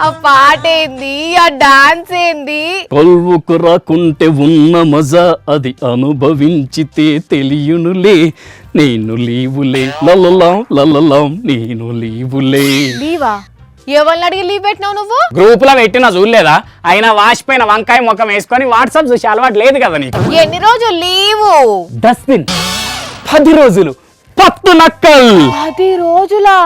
ఆ పాట ఏంది, ఆ డాన్స్ ఏంది? కొల్వుకు రాకుంటే ఉన్న మజా అది అనుభవించితే తెలియనులే. నేను లీవులే లలలాం లలలాం నేను లీవులే. లీవా? ఎవరిని అడిగి లీవ్ పెట్టినావు నువ్వు? గ్రూప్ లో పెట్టినా చూడలేదా? అయినా వాసిపోయిన వంకాయ ముఖం వేసుకొని వాట్సాప్ చూసి అలవాటు లేదు కదా నీకు. ఎన్ని రోజులు లీవు? డస్ట్బిన్ 10 రోజులు పత్తు నక్కల్. 10 రోజులా?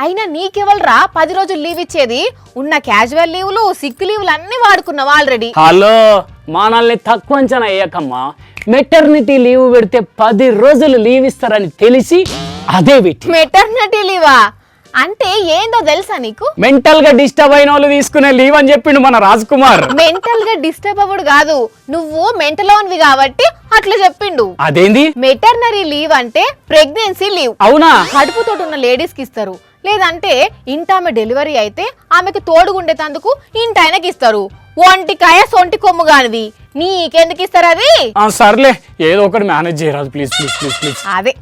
అయినా నీకెవల్రా 10 రోజులు లీవ్ ఇచ్చేది? ఉన్న క్యాజువల్ లీవులు, సిక్ లీవులు అన్ని వాడుకున్నావు ఆల్రెడీ. హలో, మనల్ని తక్కువ అంచనా వేయకమ్మా. మెటర్నిటీ లీవ్ పెడితే 10 రోజులు లీవ్ ఇస్తారని తెలిసి అదే పెట్టి. మెటర్నిటీ లీవా అంటే ఏందో తెలుసా నీకు? మెంటల్ గా డిస్టర్బ్ అయిన వాళ్ళు తీసుకునే లీవ్ అని చెప్పిండు మన రాజ్ కుమార్. మెంటల్ గా డిస్టర్బ్ అవ్వడు కాదు, నువ్వు మెంటల్ ఓన్వి కాబట్టి అట్లా చెప్పిండు. అదేంది? మెటర్నరీ లీవ్ అంటే ప్రెగ్నెన్సీ లీవ్. అవునా? కడుపుతో ఉన్న లేడీస్ కి ఇస్తారు. లేదంటే ఇంటామె డెలివరీ అయితే ఆమెకు తోడుగుండేటందుకు ఇంటాయనకి ఇస్తారు. ఒంటికాయ సొంటి కొమ్ము గానివి నీకెందుకు ఇస్తారు అది? సర్లే, ఏదో ఒకటి మేనేజ్ చేయరాదు ప్లీజ్ ప్లీజ్ ప్లీజ్ ప్లీజ్. అదే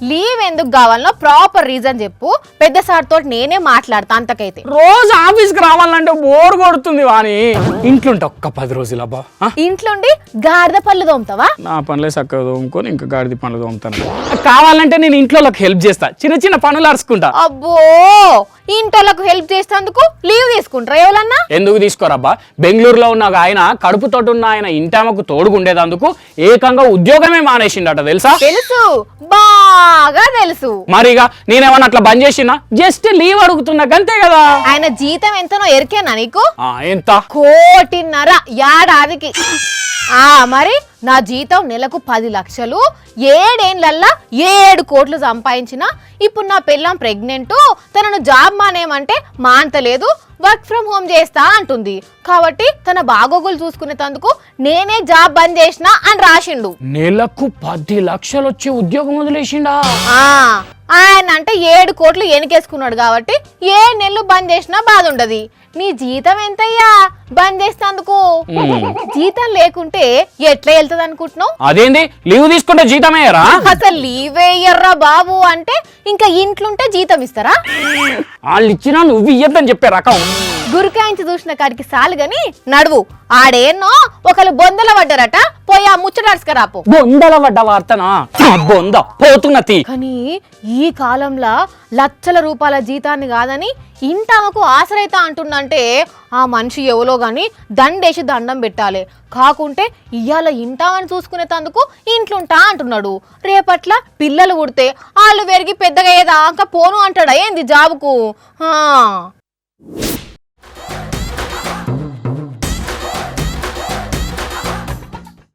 లీవ్ ఎందుకు కావాలనో ప్రాపర్ రీజన్ చెప్పు. పెద్ద సార్ తోటి నేనే మాట్లాడతా. అంతకైతే రోజు ఆఫీస్ కి రావాలంటే బోర్ కొడుతుంది వాని. ఇంట్లుంటే ఒక్క 10 రోజులు అబ్బా. ఇంట్లోండి గాడిద పళ్ళు తోముతావా? నా పనులే చక్కగా తోముకొని ఇంకా గాడిద పనులు తోముతాను. కావాలంటే నేను ఇంట్లో హెల్ప్ చేస్తా, చిన్న చిన్న పనులు అరుచుకుంటా. అబ్బో, ఇంటోళ్ళకు హెల్ప్ చేసేందుకు లీవ్ తీసుకుంటారా ఎవరన్నా? ఎందుకు తీసుకోరబ్బా? బెంగళూరులో ఉన్న ఆయన కడుపుతో ఉన్న ఆయన ఇంటామకు తోడుగుండేదందుకు ఏకంగా ఉద్యోగమే మానేసిండట తెలుసా? తెలుసు, బాగా తెలుసు. మరిగా నేనేమన్నా అట్లా బంద్ చేసినా? జస్ట్ లీవ్ అడుగుతున్నా గంతే కదా. ఆయన జీతం ఎంతనో ఎరికేనా నీకు? ఎంత? 1.5 కోటి ఏడాదికి. మరి నా జీతం నెలకు 10 లక్షలు, 7 ఏళ్లల్లా 7 కోట్లు సంపాదించిన. ఇప్పుడు నా పెళ్ళాం ప్రెగ్నెంట్, తనను జాబ్ మానేయమంటే మాంతలేదు, వర్క్ ఫ్రమ్ హోమ్ చేస్తా అంటుంది. కాబట్టి తన బాగోగులు చూసుకునేందుకు నేనే జాబ్ బంద్ చేసిన అని రాసిండు. నెలకు 10 లక్షలు వచ్చి ఉద్యోగం వదిలేసిండా? ఆయన అంటే 7 కోట్లు ఎనికేసుకున్నాడు కాబట్టి 7 నెలలు బంద్ చేసినా బాధ ఉండదు. నీ జీతం ఎంతయ్యా బంద్ చేస్తేందుకు? జీతం లేకుంటే ఎట్లా వెళ్తుంది అనుకుంటున్నావు? అదేంది లీవ్ తీసుకుంటే జీతమేయరా? అసలు లీవ్ వేయర్రా బాబు అంటే ఇంకా ఇంట్లుంటే జీతం ఇస్తారా? వాళ్ళు ఇచ్చినా నువ్వు ఇయ్యద్దని చెప్పే రకం. గురికాయించి చూసిన కాడికి సాలు గని నడువు. ఆడేన్నో ఒకళ్ళు బొందల పడ్డారట, పోయి ఆ ముచ్చటార్చుకరాపో. బొందల పడ్డ వార్తనా? బొంద పోతున్నతి. కానీ ఈ కాలంలో లక్షల రూపాయల జీతాన్ని కాదని ఇంటామకు ఆసరైతా అంటుందంటే ఆ మనిషి ఎవలో గాని దండేసి దండం పెట్టాలి. కాకుంటే ఇయ్యాల ఇంటామని చూసుకునేందుకు ఇంట్లుంటా అంటున్నాడు. రేపట్ల పిల్లలు పుడితే వాళ్ళు పెరిగి పెద్దగా ఏదాకా పోను అంటాడా ఏంది జాబుకు?